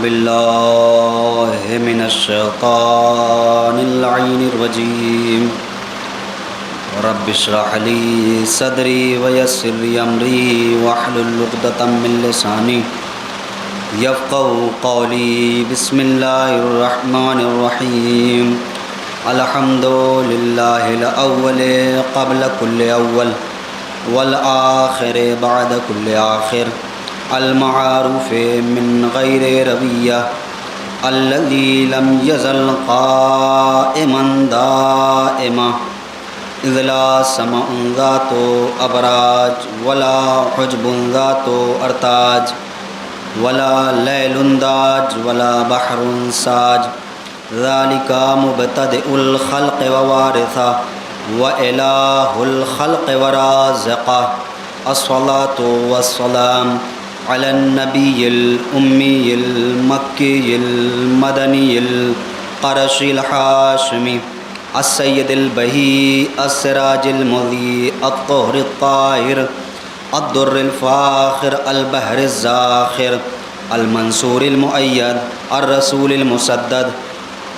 بالله من الشيطان اللعين الرجيم رب اشرح لي صدري ويسر لي أمري واحلل عقدة من لساني يفقهوا قولي بسم الله الرحمن الرحيم الحمد لله الأول قبل كل أول والآخر بعد كل آخر المعروف من غير ربية الذي لم يزل قائما دائما إذ لا سماء ذات أبراج ولا حجب ذات أرتاج ولا ليل داج ولا بحر ساج ذلك مبتدئ الخلق ووارثه وإله الخلق ورازقه الصلاة والسلام على النبي الأمي المكي المدني القرشي الحاشمي السيد البهي السراج المضيء الطهر الطاهر الدر الفاخر البحر الزاخر المنصور المؤيد الرسول المسدد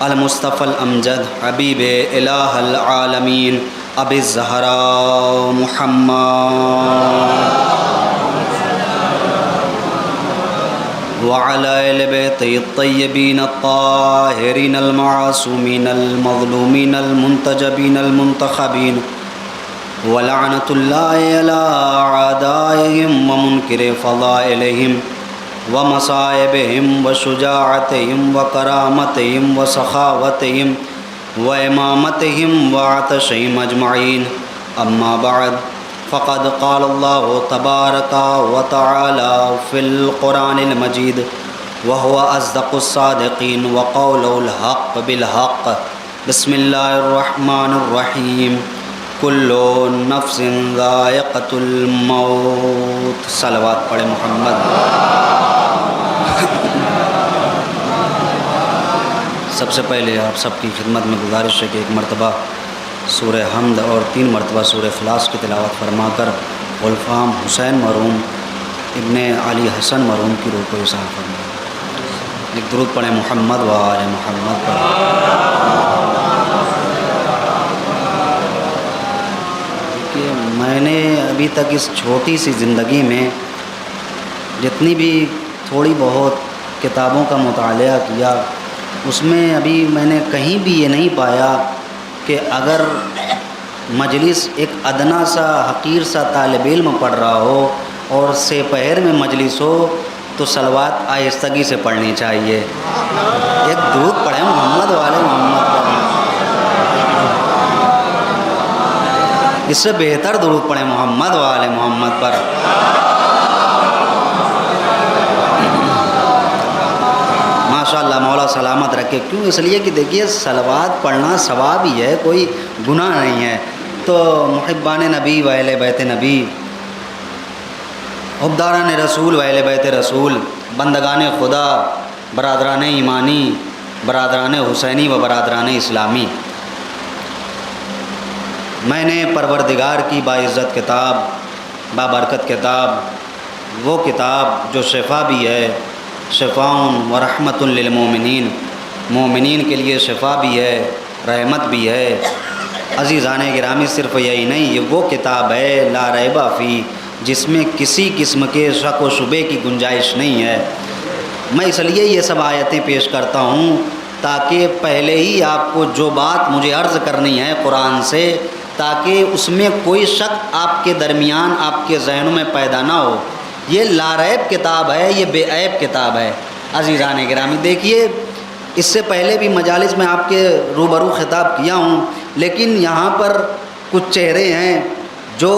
المصطفى الأمجد حبيب إله العالمين أبي الزهراء محمد وعلى آل بيته الطيبين الطاهرين المعصومين المظلومين المنتجبين المنتخبين ولعنة الله على أعدائهم ومنكر فضائلهم ومصائبهم وشجاعتهم وكرامتهم وسخاوتهم وإمامتهم وعطشهم أجمعين أما بعد فقد قال الله تبارك وتعالى في القرآن المجيد وهو أصدق الصادقين وقوله الحق بالحق بسم الله الرحمن الرحيم كل نفس ذائقة الموت صلوات پڑھیں محمد. سب سے پہلے آپ سب کی خدمت میں گزارش ہے کہ ایک مرتبہ سورہ حمد اور 3 مرتبہ سورہ اخلاص کی تلاوت فرما کر غلفام حسین مرحوم ابن علی حسن مرحوم کی روح کو احسان فرمائیں. ایک درود پڑھیں محمد و آل محمد پر. کہ میں نے ابھی تک اس چھوٹی سی زندگی میں جتنی بھی تھوڑی بہت کتابوں کا مطالعہ کیا اس میں ابھی میں نے کہیں بھی یہ نہیں پایا کہ اگر مجلس ایک ادنا سا حقیر سا طالب علم پڑھ رہا ہو اور سے پہر میں مجلس ہو تو صلوات آہستگی سے پڑھنی چاہیے. ایک درود پڑھیں محمد والے محمد پر. اس سے بہتر درود پڑھیں محمد والے محمد پر. ماشاءاللہ مولا سلامت رکھے. کیوں؟ اس لیے کہ دیکھیے صلوات پڑھنا ثواب ہی ہے، کوئی گناہ نہیں ہے. تو محبان نبی و اہل بیت نبی، حبداران رسول و اہل بیت رسول، بندگان خدا، برادران ایمانی، برادران حسینی و برادران اسلامی، میں نے پروردگار کی باعزت کتاب، بابرکت کتاب، وہ کتاب جو شفا بھی ہے، شفاء و رحمت للمومنین، مومنین کے لیے شفا بھی ہے، رحمت بھی ہے. عزیزان گرامی، صرف یہی نہیں، یہ وہ کتاب ہے لا ریب فی، جس میں کسی قسم کے شک و شبے کی گنجائش نہیں ہے. میں اس لیے یہ سب آیتیں پیش کرتا ہوں تاکہ پہلے ہی آپ کو جو بات مجھے عرض کرنی ہے قرآن سے، تاکہ اس میں کوئی شک آپ کے درمیان، آپ کے ذہنوں میں پیدا نہ ہو. یہ لا ریب کتاب ہے، یہ بے عیب کتاب ہے. عزیزان گرامی دیکھیے، اس سے پہلے بھی مجالس میں آپ کے روبرو خطاب کیا ہوں، لیکن یہاں پر کچھ چہرے ہیں جو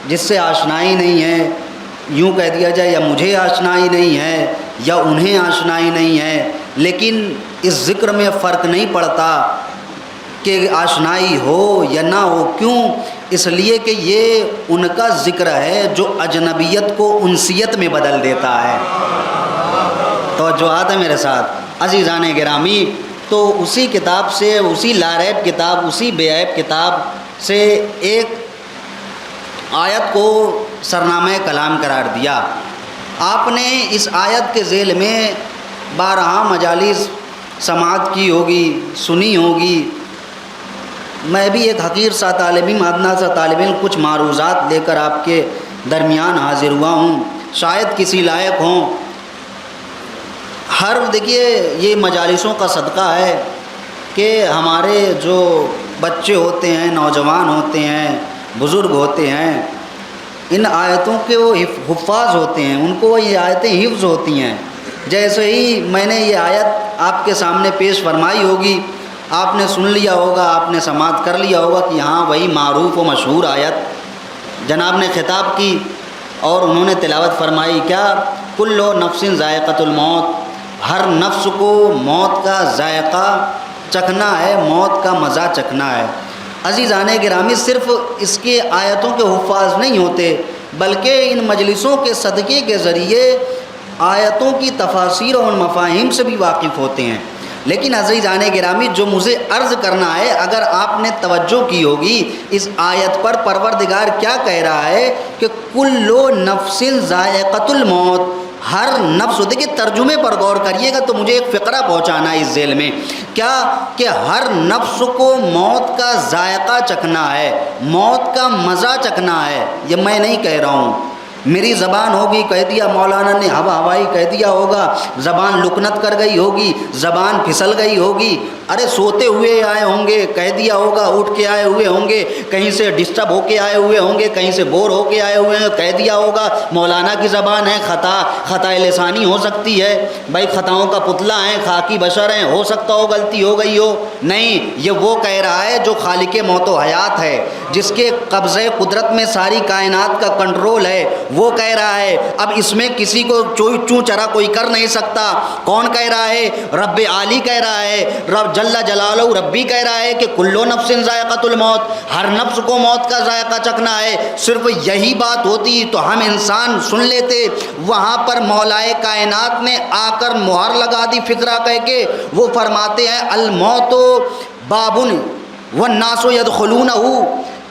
جس سے آشنائی نہیں ہے، یوں کہہ دیا جائے یا مجھے آشنائی نہیں ہے یا انہیں آشنائی نہیں ہے، لیکن اس ذکر میں فرق نہیں پڑتا کہ آشنائی ہو یا نہ ہو. کیوں؟ اس لیے کہ یہ ان کا ذکر ہے جو اجنبیت کو انسیت میں بدل دیتا ہے. توجہات ہے میرے ساتھ عزیزان گرامی. تو اسی کتاب سے، اسی لا ریب کتاب، اسی بے عیب کتاب سے ایک آیت کو سرنامہ کلام قرار دیا. آپ نے اس آیت کے ذیل میں بارہا مجالس سماعت کی ہوگی، سنی ہوگی۔ میں بھی ایک حقیر سا طالب علم، ادنا سا طالب علم، کچھ معروضات لے کر آپ کے درمیان حاضر ہوا ہوں، شاید کسی لائق ہوں۔ دیکھیے یہ مجالسوں کا صدقہ ہے کہ ہمارے جو بچے ہوتے ہیں، نوجوان ہوتے ہیں، بزرگ ہوتے ہیں، ان آیتوں کے وہ حفاظ ہوتے ہیں، ان کو یہ آیتیں حفظ ہوتی ہیں۔ جیسے ہی میں نے یہ آیت آپ کے سامنے پیش فرمائی ہوگی، آپ نے سن لیا ہوگا، آپ نے سماعت کر لیا ہوگا کہ ہاں وہی معروف و مشہور آیت جناب نے خطاب کی اور انہوں نے تلاوت فرمائی، کیا کل نفس ذائقۃ الموت، ہر نفس کو موت کا ذائقہ چکھنا ہے، موت کا مزہ چکھنا ہے۔ عزیزان گرامی، صرف اس کے آیتوں کے حفاظ نہیں ہوتے بلکہ ان مجلسوں کے صدقے کے ذریعے آیتوں کی تفاسیر اور مفاہیم سے بھی واقف ہوتے ہیں۔ لیکن عزیزان گرامی، جو مجھے عرض کرنا ہے، اگر آپ نے توجہ کی ہوگی اس آیت پر، پروردگار کیا کہہ رہا ہے کہ کل نفس ذائقۃ الموت، ہر نفس، دیکھیے ترجمے پر غور کریے گا تو مجھے ایک فقرہ پہنچانا ہے اس ذیل میں، کیا کہ ہر نفس کو موت کا ذائقہ چکھنا ہے، موت کا مزہ چکھنا ہے۔ یہ میں نہیں کہہ رہا ہوں، میری زبان ہوگی کہہ دیا، مولانا نے ہوائی کہہ دیا ہوگا، زبان لکنت کر گئی ہوگی، زبان پھسل گئی ہوگی، ارے سوتے ہوئے آئے ہوں گے کہہ دیا ہوگا، اٹھ کے آئے ہوئے ہوں گے، کہیں سے ڈسٹرب ہو کے آئے ہوئے ہوں گے، کہیں سے بور ہو کے آئے ہوئے ہیں کہہ دیا ہوگا۔ مولانا کی زبان ہے، خطا لسانی ہو سکتی ہے، بھائی خطاؤں کا پتلا ہیں، خاکی بشر ہیں، ہو سکتا ہو غلطی ہو گئی ہو، نہیں، یہ وہ کہہ رہا ہے جو خالق موت و حیات ہے، جس کے قبضے قدرت میں ساری کائنات کا کنٹرول ہے، وہ کہہ رہا ہے۔ اب اس میں کسی کو چوں چرا کوئی کر نہیں سکتا۔ کون کہہ رہا ہے؟ رب عالی کہہ رہا ہے، رب جل جلالہ ربی کہہ رہا ہے کہ کلو نفس ذائقۃ الموت، ہر نفس کو موت کا ذائقہ چکھنا ہے۔ صرف یہی بات ہوتی تو ہم انسان سن لیتے، وہاں پر مولائے کائنات نے آ کر مہر لگا دی فقرہ کہہ کے، وہ فرماتے ہیں الموت بابن والناس یدخلونہ،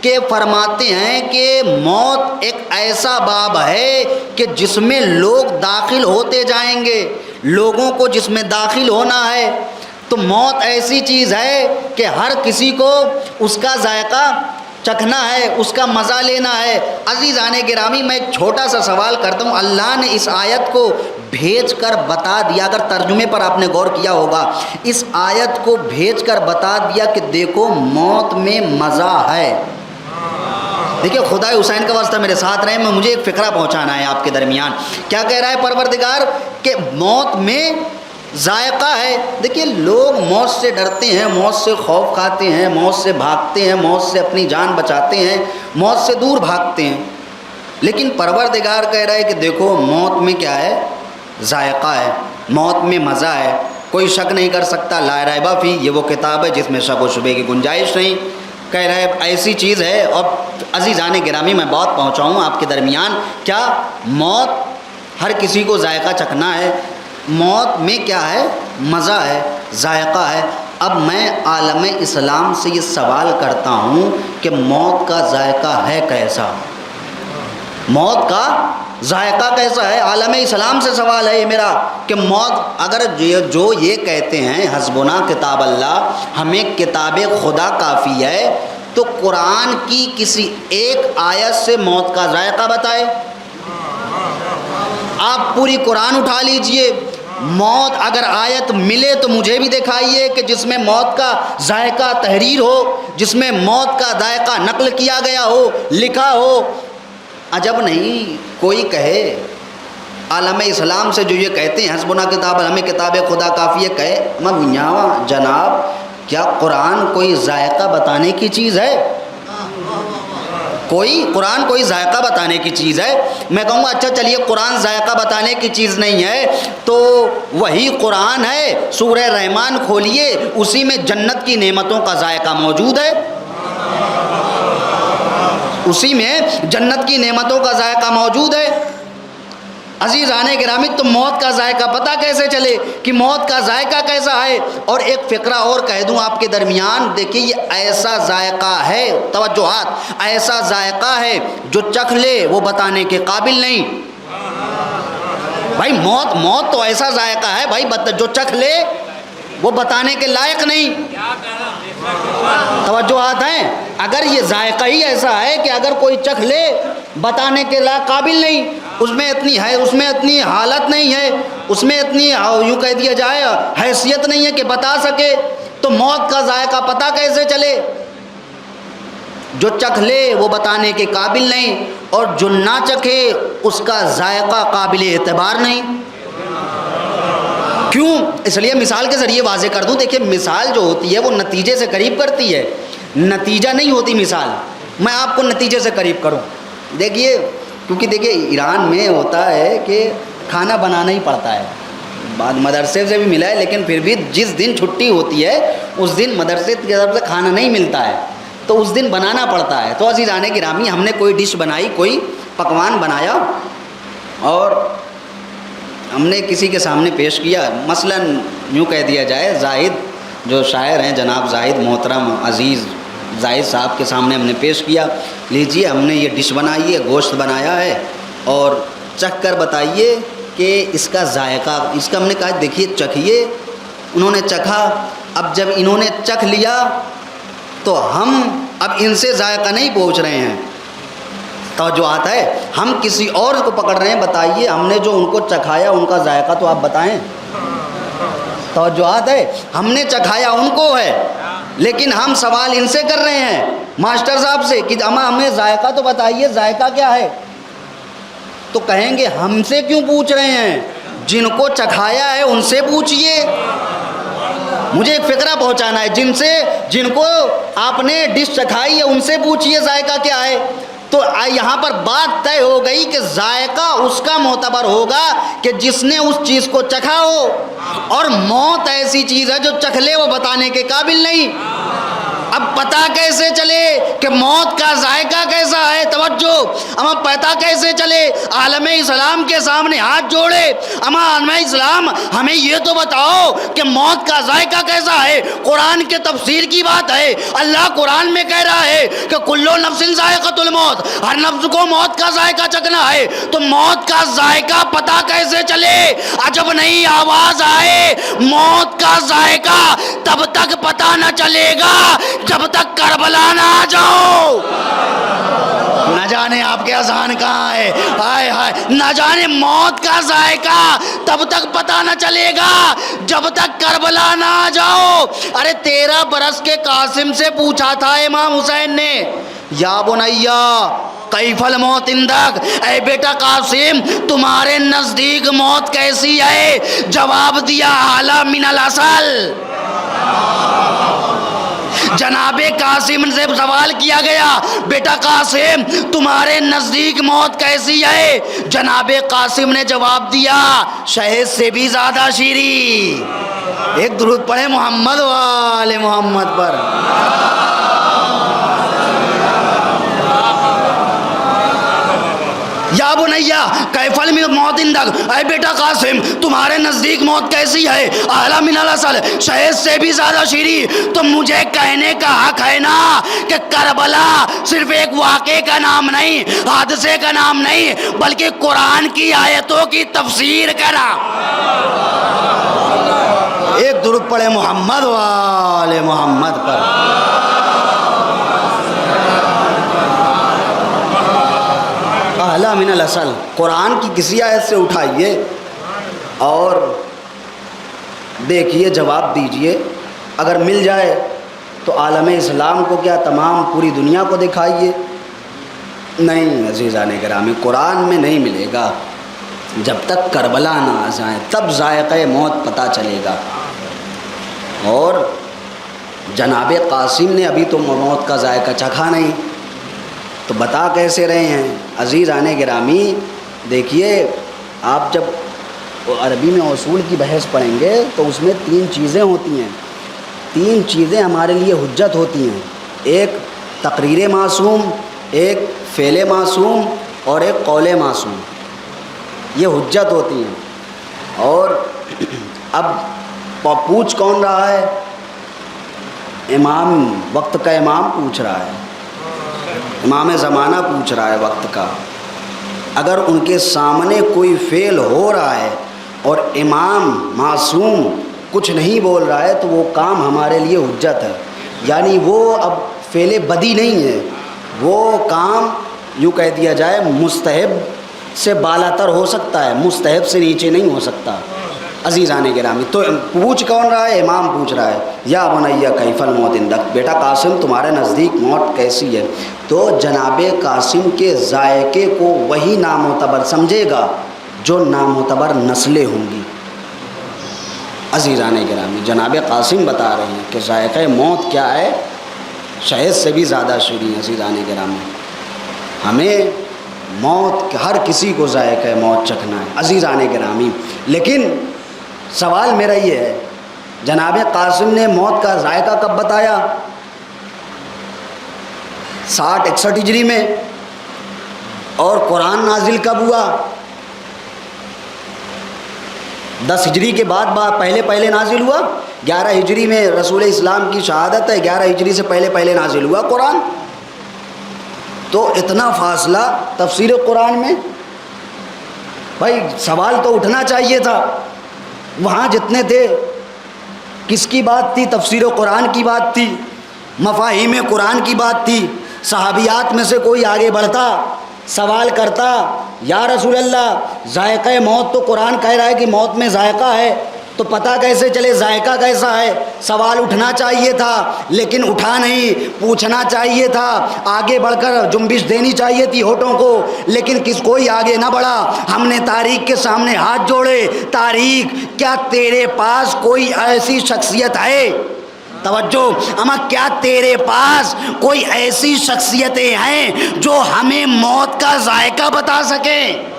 کہ فرماتے ہیں کہ موت ایک ایسا باب ہے کہ جس میں لوگ داخل ہوتے جائیں گے، لوگوں کو جس میں داخل ہونا ہے۔ تو موت ایسی چیز ہے کہ ہر کسی کو اس کا ذائقہ چکھنا ہے، اس کا مزہ لینا ہے۔ عزیزان گرامی، میں ایک چھوٹا سا سوال کرتا ہوں، اللہ نے اس آیت کو بھیج کر بتا دیا، اگر ترجمے پر آپ نے غور کیا ہوگا، اس آیت کو بھیج کر بتا دیا کہ دیکھو موت میں مزہ ہے۔ دیکھیے خدا حسین کا واسطہ میرے ساتھ رہے، مجھے ایک فقرہ پہنچانا ہے آپ کے درمیان۔ کیا کہہ رہا ہے پروردگار کہ موت میں ذائقہ ہے۔ دیکھیے لوگ موت سے ڈرتے ہیں، موت سے خوف کھاتے ہیں، موت سے بھاگتے ہیں، موت سے اپنی جان بچاتے ہیں، موت سے دور بھاگتے ہیں، لیکن پروردگار کہہ رہا ہے کہ دیکھو موت میں کیا ہے؟ ذائقہ ہے، موت میں مزہ ہے۔ کوئی شک نہیں کر سکتا، لا ریب فیہ، یہ وہ کتاب ہے جس میں شک و شبے کی گنجائش نہیں۔ کہہ رہے ایسی چیز ہے۔ اور عزیزان گرامی، میں بات پہنچاؤں آپ کے درمیان، کیا موت ہر کسی کو ذائقہ چکھنا ہے؟ موت میں کیا ہے؟ مزہ ہے، ذائقہ ہے۔ اب میں عالم اسلام سے یہ سوال کرتا ہوں کہ موت کا ذائقہ ہے کیسا؟ موت کا ذائقہ کیسا ہے؟ عالم اسلام سے سوال ہے یہ میرا کہ موت، اگر جو یہ کہتے ہیں حسبنا کتاب اللہ، ہمیں کتاب خدا کافی ہے، تو قرآن کی کسی ایک آیت سے موت کا ذائقہ بتائے۔ آپ پوری قرآن اٹھا لیجئے، موت اگر آیت ملے تو مجھے بھی دکھائیے کہ جس میں موت کا ذائقہ تحریر ہو، جس میں موت کا ذائقہ نقل کیا گیا ہو، لکھا ہو۔ عجب نہیں کوئی کہے عالم اسلام سے جو یہ کہتے ہیں حسبنا کتاب، ہمیں کتاب خدا کافی ہے، کہے میں بنیاوا جناب کیا قرآن کوئی ذائقہ بتانے کی چیز ہے؟ قرآن کوئی ذائقہ بتانے کی چیز ہے؟ میں کہوں گا اچھا چلیے قرآن ذائقہ بتانے کی چیز نہیں ہے تو وہی قرآن ہے، سورہ رحمان کھولیے، اسی میں جنت کی نعمتوں کا ذائقہ موجود ہے، اسی میں جنت کی نعمتوں کا ذائقہ موجود ہے۔ عزیزان گرامی، تو موت کا ذائقہ پتہ کیسے چلے کہ موت کا ذائقہ کیسا ہے؟ اور ایک فقرہ اور کہہ دوں آپ کے درمیان، دیکھیے یہ ایسا ذائقہ ہے، توجہات، ایسا ذائقہ ہے جو چکھ لے وہ بتانے کے قابل نہیں۔ بھائی موت تو ایسا ذائقہ ہے بھائی، جو چکھ لے وہ بتانے کے لائق نہیں۔ توجہات ہیں؟ اگر یہ ذائقہ ہی ایسا ہے کہ اگر کوئی چکھ لے بتانے کے قابل نہیں، اس میں اتنی حالت نہیں ہے، اس میں اتنی یوں کہہ دیا جائے حیثیت نہیں ہے کہ بتا سکے، تو موت کا ذائقہ پتہ کیسے چلے؟ جو چکھ لے وہ بتانے کے قابل نہیں، اور جو نہ چکھے اس کا ذائقہ قابل اعتبار نہیں۔ کیوں؟ اس لیے مثال کے ذریعے واضح کر دوں۔ دیکھیے مثال جو ہوتی ہے وہ نتیجے سے قریب کرتی ہے، نتیجہ نہیں ہوتی مثال۔ میں آپ کو نتیجے سے قریب کروں، دیکھیے، کیونکہ دیکھیے ایران میں ہوتا ہے کہ کھانا بنانا ہی پڑتا ہے، بعد مدرسے سے بھی ملا ہے، لیکن پھر بھی جس دن چھٹی ہوتی ہے اس دن مدرسے کی طرف سے کھانا نہیں ملتا ہے، تو اس دن بنانا پڑتا ہے۔ تو عزیزان گرامی، ہم نے کوئی ڈش بنائی، کوئی پکوان بنایا اور ہم نے کسی کے سامنے پیش کیا، مثلاً یوں کہہ دیا جائے زاہد جو شاعر ہیں جناب زاہد محترم عزیز زاہد صاحب کے سامنے ہم نے پیش کیا، لیجئے ہم نے یہ ڈش بنائی ہے، گوشت بنایا ہے، اور چکھ کر بتائیے کہ اس کا ذائقہ، اس کا ہم نے کہا دیکھیے چکھیے، انہوں نے چکھا۔ اب جب انہوں نے چکھ لیا تو ہم اب ان سے ذائقہ نہیں پوچھ رہے ہیں، توجہات ہے، ہم کسی اور کو پکڑ رہے ہیں، بتائیے ہم نے جو ان کو چکھایا ان کا ذائقہ تو آپ بتائیں۔ توجہات ہے، ہم نے چکھایا ان کو ہے، لیکن ہم سوال ان سے کر رہے ہیں ماسٹر صاحب سے کہ ہمیں ذائقہ تو بتائیے، ذائقہ کیا ہے؟ تو کہیں گے ہم سے کیوں پوچھ رہے ہیں، جن کو چکھایا ہے ان سے پوچھئے۔ مجھے ایک فکرہ پہنچانا ہے، جن کو آپ نے ڈش چکھائی ہے ان سے پوچھئے ذائقہ کیا ہے۔ تو یہاں پر بات طے ہو گئی کہ ذائقہ اس کا معتبر ہوگا کہ جس نے اس چیز کو چکھا ہو، اور موت ایسی چیز ہے جو چکھ لے وہ بتانے کے قابل نہیں۔ اب پتہ کیسے چلے کہ موت کا ذائقہ کیسا ہے؟ توجہ، اما پتہ کیسے چلے؟ عالم اسلام کے سامنے ہاتھ جوڑے، اما عالم اسلام ہمیں یہ تو بتاؤ کہ موت کا ذائقہ کیسا ہے؟ قرآن کے تفسیر کی بات ہے، اللہ قرآن میں کہہ رہا ہے کہ کلو نفس ذائقۃ الموت، ہر نفس کو موت کا ذائقہ چکھنا ہے۔ تو موت کا ذائقہ پتہ کیسے چلے؟ عجب نہیں آواز آئے، موت کا ذائقہ تب تک پتہ نہ چلے گا جب تک کربلا نہ آ جاؤ۔ نہ جانے آپ کے اذان کہاں ہے، ہائے ہائے، نہ جانے موت کا ذائقہ تب تک پتہ نہ چلے گا جب تک کربلا نہ آ جاؤ۔ ارے 13 برس کے قاسم سے پوچھا تھا امام حسین نے، یا بنیا کیف الموت عندک، اے بیٹا قاسم تمہارے نزدیک موت کیسی ہے؟ جواب دیا اعلی من العسل۔ جناب قاسم سے سوال کیا گیا، بیٹا قاسم تمہارے نزدیک موت کیسی ہے؟ جناب قاسم نے جواب دیا شہد سے بھی زیادہ شیریں۔ ایک درود پڑھے محمد و آل محمد پر۔ یا بنیا کیف الموت عندک، اے بیٹا قاسم تمہارے نزدیک موت کیسی ہے؟ اعلی من العسل، شہد سے بھی زیادہ شیریں۔ تو مجھے کہنے کا حق ہے نا کہ کربلا صرف ایک واقعے کا نام نہیں، حادثے کا نام نہیں، بلکہ قرآن کی آیتوں کی تفسیر کا نام۔ ایک درود پڑھے محمد و آل محمد پر۔ اعلیٰ من العسل، قرآن کی کسی آیت سے اٹھائیے اور دیکھیے، جواب دیجئے، اگر مل جائے تو عالم اسلام کو کیا تمام پوری دنیا کو دکھائیے۔ نہیں عزیزان گرامی، قرآن میں نہیں ملے گا، جب تک کربلا نہ آ جائے تب ذائقہ موت پتہ چلے گا۔ اور جناب قاسم نے ابھی تو موت کا ذائقہ چکھا نہیں، تو بتا کیسے رہے ہیں؟ عزیزان گرامی دیکھیے، آپ جب عربی میں اصول کی بحث پڑھیں گے تو اس میں 3 چیزیں ہوتی ہیں، 3 چیزیں ہمارے لیے حجت ہوتی ہیں، ایک تقریر معصوم، ایک فعل معصوم اور ایک قول معصوم، یہ حجت ہوتی ہیں۔ اور اب پوچھ کون رہا ہے؟ امام، وقت کا امام پوچھ رہا ہے، امام زمانہ پوچھ رہا ہے وقت کا۔ اگر ان کے سامنے کوئی فعل ہو رہا ہے اور امام معصوم کچھ نہیں بول رہا ہے تو وہ کام ہمارے لیے حجت ہے. یعنی وہ اب فعل بدی نہیں ہے، وہ کام یوں کہہ دیا جائے مستحب سے بالاتر ہو سکتا ہے، مستحب سے نیچے نہیں ہو سکتا. عزیزان گرامی، تو پوچھ کون رہا ہے؟ امام پوچھ رہا ہے، یا بنیا کیف الموت عندک، بیٹا قاسم تمہارے نزدیک موت کیسی ہے؟ تو جناب قاسم کے ذائقے کو وہی نامعتبر سمجھے گا جو نامعتبر نسلیں ہوں گی. عزیزان گرامی، جناب قاسم بتا رہے ہیں کہ ذائقہ موت کیا ہے، شہد سے بھی زیادہ شیریں. عزیزان گرامی، ہمیں موت، ہر کسی کو ذائقہ موت چکھنا ہے. عزیزان گرامی، لیکن سوال میرا یہ ہے، جناب قاسم نے موت کا ذائقہ کب بتایا؟ 60-61 ہجری میں. اور قرآن نازل کب ہوا؟ 10 ہجری کے بعد پہلے نازل ہوا. 11 ہجری میں رسول اسلام کی شہادت ہے، 11 ہجری سے پہلے نازل ہوا قرآن. تو اتنا فاصلہ تفسیر قرآن میں، بھائی سوال تو اٹھنا چاہیے تھا. وہاں جتنے تھے کس کی بات تھی؟ تفسیر قرآن کی بات تھی، مفاہیم قرآن کی بات تھی. صحابیات میں سے کوئی آگے بڑھتا، سوال کرتا، یا رسول اللہ ذائقہ موت تو قرآن کہہ رہا ہے کہ موت میں ذائقہ ہے، تو پتہ کیسے چلے ذائقہ کیسا ہے؟ سوال اٹھنا چاہیے تھا لیکن اٹھا نہیں. پوچھنا چاہیے تھا، آگے بڑھ کر جنبش دینی چاہیے تھی ہونٹوں کو، لیکن کوئی آگے نہ بڑھا. ہم نے تاریخ کے سامنے ہاتھ جوڑے. تاریخ، کیا تیرے پاس کوئی ایسی شخصیت ہے؟ توجہ اما، کیا تیرے پاس کوئی ایسی شخصیتیں ہیں جو ہمیں موت کا ذائقہ بتا سکیں؟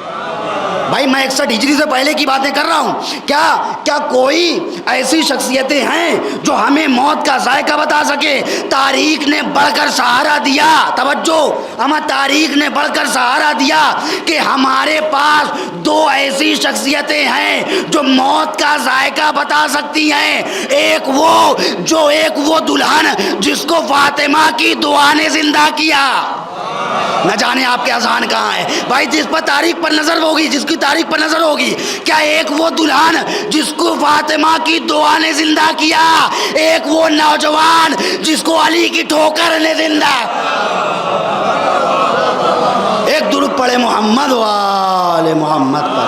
بھائی میں 61 ہجری سے پہلے کی باتیں کر رہا ہوں. کیا کوئی ایسی شخصیتیں ہیں جو ہمیں موت کا ذائقہ بتا سکے؟ تاریخ نے بڑھ کر سہارا دیا. توجہ اما، تاریخ نے بڑھ کر سہارا دیا کہ ہمارے پاس 2 ایسی شخصیتیں ہیں جو موت کا ذائقہ بتا سکتی ہیں. ایک وہ دلہن جس کو فاطمہ کی دعا نے زندہ کیا. نہ جانے آپ کے اذہان کہاں ہے بھائی، جس پر تاریخ پر نظر ہوگی، جس کی تاریخ پر نظر ہوگی. کیا ایک وہ دلہن جس کو فاطمہ کی دعا نے زندہ کیا، ایک وہ نوجوان جس کو علی کی ٹھوکر نے زندہ. ایک درود پڑھے محمد و آل محمد پر.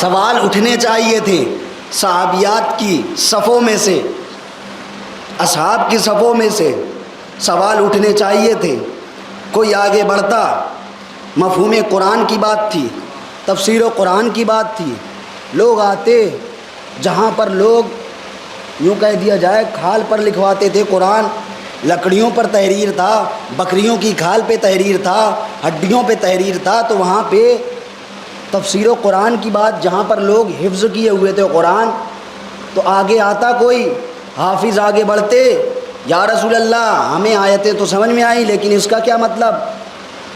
سوال اٹھنے چاہیے تھے صحابیات کی صفوں میں سے، اصحاب کی صفوں میں سے سوال اٹھنے چاہیے تھے. کوئی آگے بڑھتا. مفہوم قرآن کی بات تھی، تفسیر قرآن کی بات تھی. لوگ آتے جہاں پر لوگ یوں کہہ دیا جائے کھال پر لکھواتے تھے قرآن، لکڑیوں پر تحریر تھا، بکریوں کی کھال پہ تحریر تھا، ہڈیوں پہ تحریر تھا. تو وہاں پہ تفسیر و قرآن کی بات، جہاں پر لوگ حفظ کیے ہوئے تھے قرآن، تو آگے آتا کوئی حافظ، آگے بڑھتے، یا رسول اللہ ہمیں آیتیں تو سمجھ میں آئیں لیکن اس کا کیا مطلب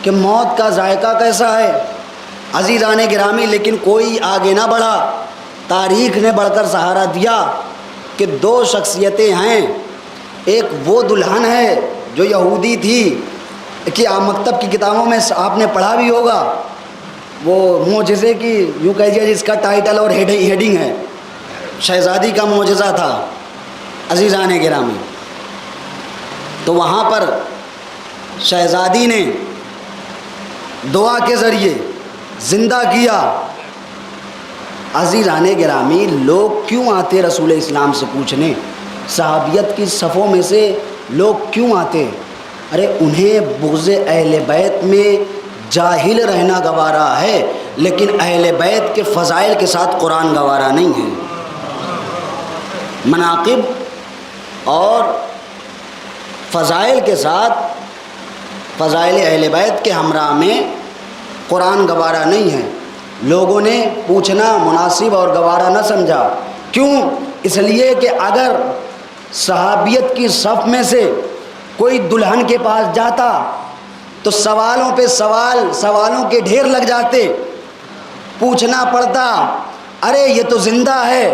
کہ موت کا ذائقہ کیسا ہے؟ عزیزان گرامی، لیکن کوئی آگے نہ بڑھا. تاریخ نے بڑھ کر سہارا دیا کہ 2 شخصیتیں ہیں. ایک وہ دلہن ہے جو یہودی تھی، کہ مکتب کی کتابوں میں آپ نے پڑھا بھی ہوگا، وہ معجزے کی یوں کہہ دیا جس کا ٹائٹل اور ہیڈنگ ہے شہزادی کا معجزہ تھا. عزیزان گرامی، تو وہاں پر شہزادی نے دعا کے ذریعے زندہ کیا. عزیزان گرامی، لوگ کیوں آتے رسول اسلام سے پوچھنے؟ صحابیت کی صفوں میں سے لوگ کیوں آتے؟ ارے انہیں بغض اہل بیت میں جاہل رہنا گوارا ہے، لیکن اہل بیت کے فضائل کے ساتھ قرآن گوارا نہیں ہے. مناقب اور فضائل کے ساتھ، فضائل اہل بیت کے ہمراہ میں قرآن گوارا نہیں ہے. لوگوں نے پوچھنا مناسب اور گوارا نہ سمجھا. کیوں؟ اس لیے کہ اگر صحابیت کی صف میں سے کوئی دلہن کے پاس جاتا تو سوالوں پہ سوالوں کے ڈھیر لگ جاتے. پوچھنا پڑتا، ارے یہ تو زندہ ہے،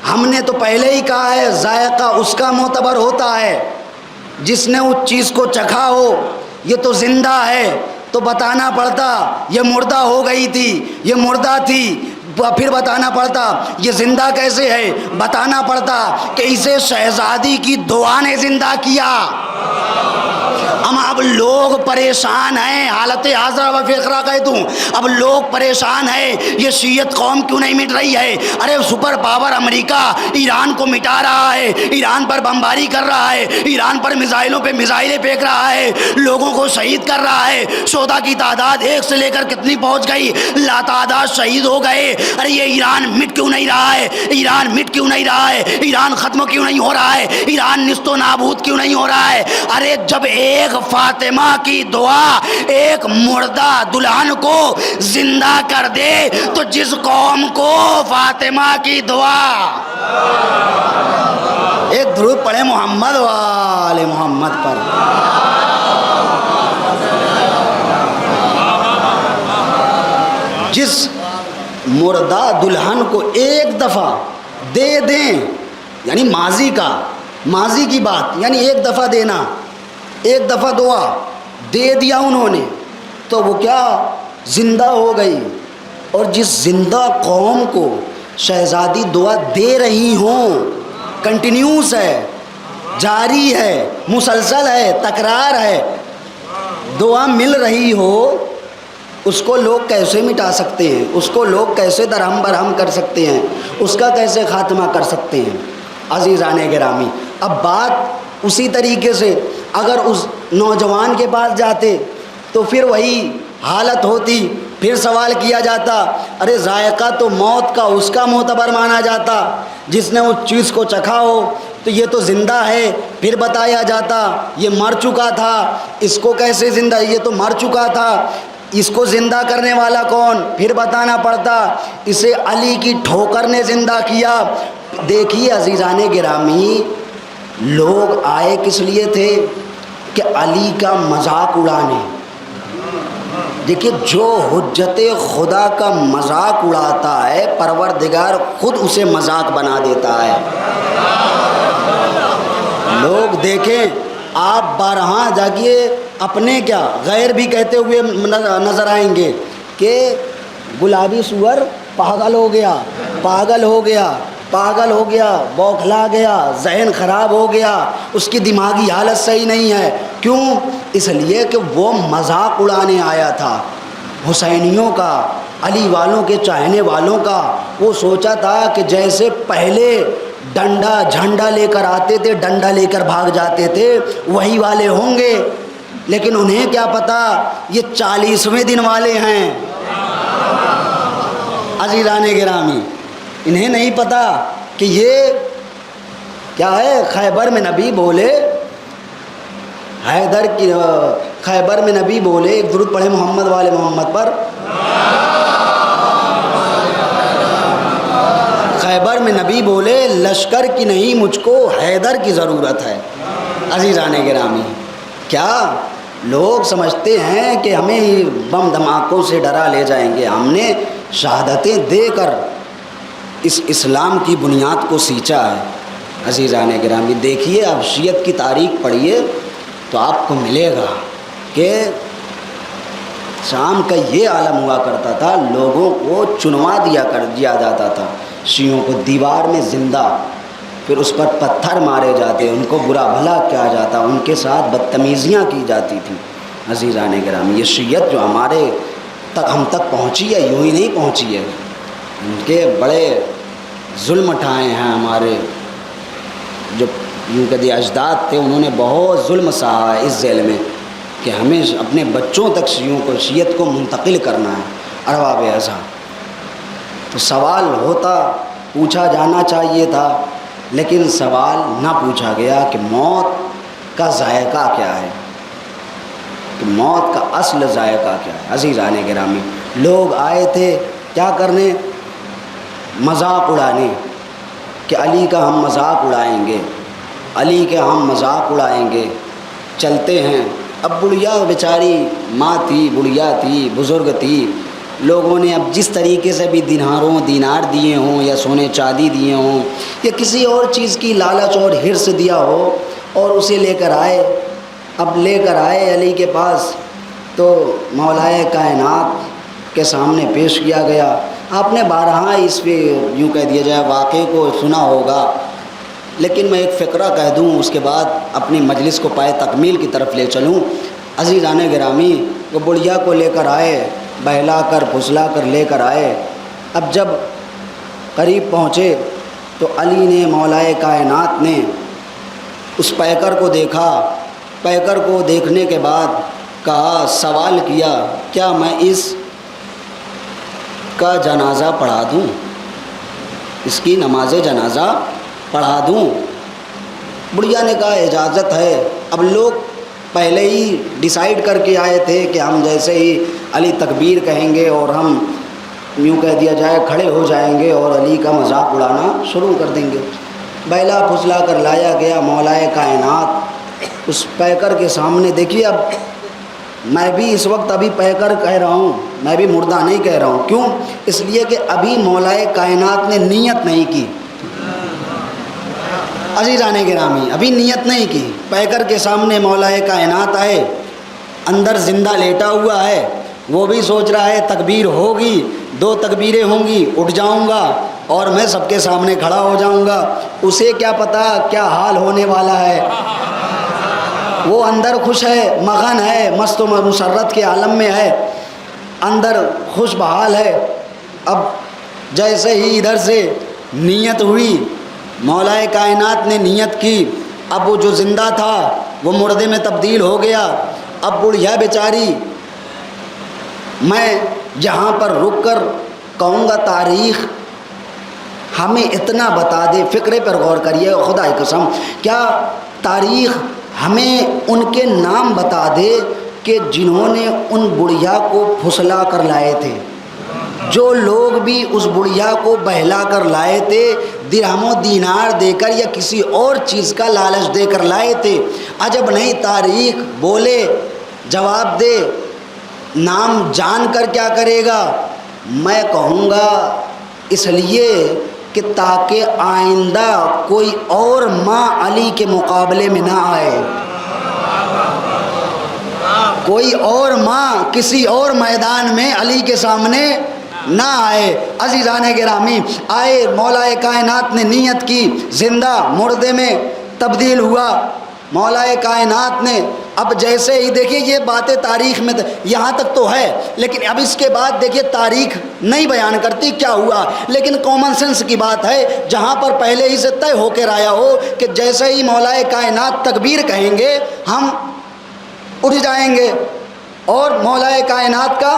ہم نے تو پہلے ہی کہا ہے ذائقہ اس کا معتبر ہوتا ہے. جس نے اس چیز کو چکھا ہو یہ تو زندہ ہے تو بتانا پڑتا یہ مردہ ہو گئی تھی، یہ مردہ تھی، پھر بتانا پڑتا یہ زندہ کیسے ہے، بتانا پڑتا کہ اسے شہزادی کی دعا نے زندہ کیا۔ اب لوگ پریشان ہیں، حالت حاضرہ و فقرہ کہتا ہوں، اب لوگ پریشان ہیں یہ شیعت قوم کیوں نہیں مٹ رہی ہے؟ ارے سپر پاور امریکہ ایران کو مٹا رہا ہے، ایران پر بمباری کر رہا ہے، ایران پر میزائلوں پہ میزائلیں پھینک رہا ہے، لوگوں کو شہید کر رہا ہے، شہداء کی تعداد 1 سے لے کر کتنی پہنچ گئی، لاتعداد شہید ہو گئے۔ ارے یہ ایران مٹ کیوں نہیں رہا ہے؟ ایران مٹ کیوں نہیں رہا ہے؟ ایران ختم کیوں نہیں ہو رہا ہے؟ ایران نیست و نابود کیوں نہیں ہو رہا ہے؟ ارے جب ایک فاطمہ کی دعا ایک مردہ دلہن کو زندہ کر دے تو جس قوم کو فاطمہ کی دعا، ایک درود پڑھے محمد وآل محمد پر۔ جس مردہ دلہن کو ایک دفعہ دے دیں، یعنی ماضی کی بات، یعنی ایک دفعہ دینا، ایک دفعہ دعا دے دیا انہوں نے تو وہ کیا زندہ ہو گئی۔ اور جس زندہ قوم کو شہزادی دعا دے رہی ہوں، کنٹینیوس ہے، جاری ہے، مسلسل ہے، تکرار ہے، دعا مل رہی ہو، اس کو لوگ کیسے مٹا سکتے ہیں؟ اس کو لوگ کیسے درہم برہم کر سکتے ہیں؟ اس کا کیسے خاتمہ کر سکتے ہیں؟ عزیزان گرامی، اب بات اسی طریقے سے اگر اس نوجوان کے پاس جاتے تو پھر وہی حالت ہوتی، پھر سوال کیا جاتا، ارے ذائقہ تو موت کا اس کا معتبر مانا جاتا جس نے اس چیز کو چکھا ہو، تو یہ تو زندہ ہے، پھر بتایا جاتا یہ مر چکا تھا، اس کو کیسے زندہ، یہ تو مر چکا تھا، اس کو زندہ کرنے والا کون، پھر بتانا پڑتا اسے علی کی ٹھوکر نے زندہ کیا۔ دیکھیے عزیزان گرامی، لوگ آئے کس لیے تھے؟ کہ علی کا مذاق اڑانے۔ دیکھیے جو حجت خدا کا مذاق اڑاتا ہے پروردگار خود اسے مذاق بنا دیتا ہے۔ لوگ دیکھیں، آپ بارہا جاگیے، اپنے کیا غیر بھی کہتے ہوئے نظر آئیں گے کہ گلابی سور پاگل ہو گیا، پاگل ہو گیا، پاگل ہو گیا، بوکھلا گیا، ذہن خراب ہو گیا، اس کی دماغی حالت صحیح نہیں ہے۔ کیوں؟ اس لیے کہ وہ مذاق اڑانے آیا تھا حسینیوں کا، علی والوں کے چاہنے والوں کا۔ وہ سوچا تھا کہ جیسے پہلے ڈنڈا جھنڈا لے کر آتے تھے، ڈنڈا لے کر بھاگ جاتے تھے، وہی والے ہوں گے، لیکن انہیں کیا پتا یہ 40ویں دن والے ہیں۔ عزیزان گرامی، انہیں نہیں پتا کہ یہ کیا ہے۔ خیبر میں نبی بولے، خیبر میں نبی بولے، ایک درود پڑھے محمد والے محمد پر۔ خیبر میں نبی بولے لشکر کی نہیں مجھ کو حیدر کی ضرورت ہے۔ عزیزان گرامی، کیا لوگ سمجھتے ہیں کہ ہمیں بم دھماکوں سے ڈرا لے جائیں گے؟ ہم نے شہادتیں دے کر اس اسلام کی بنیاد کو سینچا ہے۔ عزیزان گرامی دیکھیے، آپ شیعت کی تاریخ پڑھیے تو آپ کو ملے گا کہ شام کا یہ عالم ہوا کرتا تھا، لوگوں کو چنوا دیا جاتا تھا، شیعوں کو دیوار میں زندہ، پھر اس پر پتھر مارے جاتے، ان کو برا بھلا کیا جاتا، ان کے ساتھ بدتمیزیاں کی جاتی تھیں۔ عزیزان گرامی، یہ شیعت جو ہم تک پہنچی ہے، یوں ہی نہیں پہنچی ہے، ان کے بڑے ظلم اٹھائے ہیں ہمارے جو یوں کہتے اجداد تھے، انہوں نے بہت ظلم سہا ہے اس ذیل میں کہ ہمیں اپنے بچوں تک شیعت کو منتقل کرنا ہے ارباب ازاں۔ تو سوال ہوتا، پوچھا جانا چاہیے تھا، لیکن سوال نہ پوچھا گیا کہ موت کا ذائقہ کیا ہے، کہ موت کا اصل ذائقہ کیا ہے۔ عزیزان گرامی، لوگ آئے تھے کیا کرنے؟ مذاق اڑانے، کہ علی کا ہم مذاق اڑائیں گے، علی کے ہم مذاق اڑائیں گے۔ چلتے ہیں، اب بڑھیا بیچاری ماں تھی، بڑھیا تھی، بزرگ تھی، لوگوں نے اب جس طریقے سے بھی دینار دیے ہوں یا سونے چاندی دیے ہوں یا کسی اور چیز کی لالچ اور حرص دیا ہو، اور اسے لے کر آئے. اب لے کر آئے علی کے پاس تو مولائے کائنات کے سامنے پیش کیا گیا. آپ نے بارہا اس پہ یوں کہہ دیا جائے واقعے کو سنا ہوگا، لیکن میں ایک فقرہ کہہ دوں اس کے بعد اپنی مجلس کو پائے تکمیل کی طرف لے چلوں. عزیزان گرامی، وہ بڑھیا کو لے کر آئے، بہلا کر پھسلا کر لے کر آئے. اب جب قریب پہنچے تو علی نے مولائے کائنات نے اس پیکر کو دیکھا. پیکر کو دیکھنے کے بعد کہا، سوال کیا، کیا میں اس کا جنازہ پڑھا دوں، اس کی نماز جنازہ پڑھا دوں؟ بڑھیا نے کہا اجازت ہے. اب لوگ پہلے ہی ڈیسائیڈ کر کے آئے تھے کہ ہم جیسے ہی علی تکبیر کہیں گے اور ہم یوں کہہ دیا جائے کھڑے ہو جائیں گے اور علی کا مذاق اڑانا شروع کر دیں گے. بہلا پھسلا کر لایا گیا مولائے کائنات اس پیکر کے سامنے. دیکھیے اب میں بھی اس وقت ابھی پیکر کہہ رہا ہوں، میں بھی مردہ نہیں کہہ رہا ہوں. کیوں؟ اس لیے کہ ابھی مولائے کائنات نے نیت نہیں کی. عزیزان گرامی، ابھی نیت نہیں کی. پیکر کے سامنے مولائے کائنات آئے، اندر زندہ لیٹا ہوا ہے. وہ بھی سوچ رہا ہے تکبیر ہوگی، 2 تکبیریں ہوں گی، اٹھ جاؤں گا اور میں سب کے سامنے کھڑا ہو جاؤں گا. اسے کیا پتا کیا حال ہونے والا ہے. وہ اندر خوش ہے، مغن ہے، مست و مسرت کے عالم میں ہے، اندر خوش بحال ہے. اب جیسے ہی ادھر سے نیت ہوئی، مولائے کائنات نے نیت کی. اب وہ جو زندہ تھا وہ مردے میں تبدیل ہو گیا. اب بڑھیا بیچاری، میں یہاں پر رک کر کہوں گا تاریخ ہمیں اتنا بتا دے. فقرے پر غور کریے، خدا کی قسم، کیا تاریخ ہمیں ان کے نام بتا دے کہ جنہوں نے ان بڑھیا کو پھسلا کر لائے تھے. جو لوگ بھی اس بڑھیا کو بہلا کر لائے تھے، درہم و دینار دے کر یا کسی اور چیز کا لالچ دے کر لائے تھے. عجب نہیں، تاریخ بولے، جواب دے. نام جان کر کیا کرے گا؟ میں کہوں گا اس لیے کہ تاکہ آئندہ کوئی اور ماں علی کے مقابلے میں نہ آئے، کوئی اور ماں کسی اور میدان میں علی کے سامنے نہ آئے. عزیزان گرامی، آئے، مولائے کائنات نے نیت کی، زندہ مردے میں تبدیل ہوا. مولائے کائنات نے اب جیسے ہی، دیکھیے یہ باتیں تاریخ میں یہاں تک تو ہے، لیکن اب اس کے بعد دیکھیے تاریخ نہیں بیان کرتی کیا ہوا، لیکن کامن سینس کی بات ہے. جہاں پر پہلے ہی سے طے ہو کے آیا ہو کہ جیسے ہی مولائے کائنات تکبیر کہیں گے ہم اٹھ جائیں گے اور مولائے کائنات کا